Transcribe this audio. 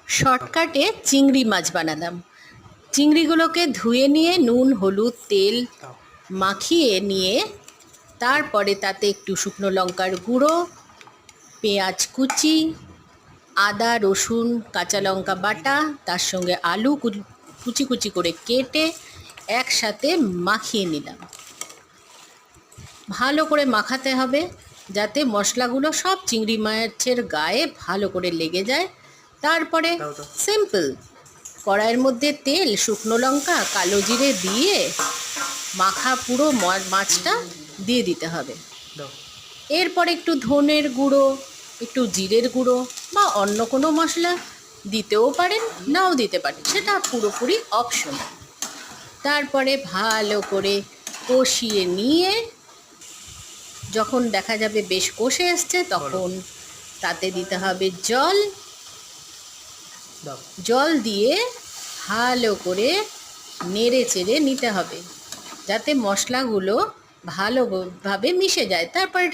শর্টকাটে চিংড়ি মাছ বানালাম। চিংড়িগুলোকে ধুয়ে নিয়ে নুন হলুদ তেল মাখিয়ে নিয়ে তারপরে তাতে একটু শুকনো লঙ্কার গুঁড়ো, পেঁয়াজ কুচি, আদা রসুন কাঁচা লঙ্কা বাটা, তার সঙ্গে আলু কুচি কুচি করে কেটে একসাথে মাখিয়ে নিলাম। ভালো করে মাখাতে হবে যাতে মশলাগুলো সব চিংড়ি মাছের গায়ে ভালো করে লেগে যায়। তারপরে সিম্পল কড়াইয়ের মধ্যে তেল শুকনো লঙ্কা কালো জিরে দিয়ে মাখা পুরো মাছটা দিয়ে দিতে হবে। এরপরে একটু ধনের গুঁড়ো একটু জিরের গুঁড়ো বা অন্য কোনো মশলা দিতেও পারেন নাও দিতে পারেন, সেটা পুরোপুরি অপশনাল। তারপরে ভালো করে কষিয়ে নিয়ে যখন দেখা যাবে বেশ কষে এসছে তখন তাতে দিতে হবে জল দিয়ে ভালো করে নেড়ে চেড়ে নিতে হবে যাতে মশলাগুলো ভালোভাবে মিশে যায়। তারপরে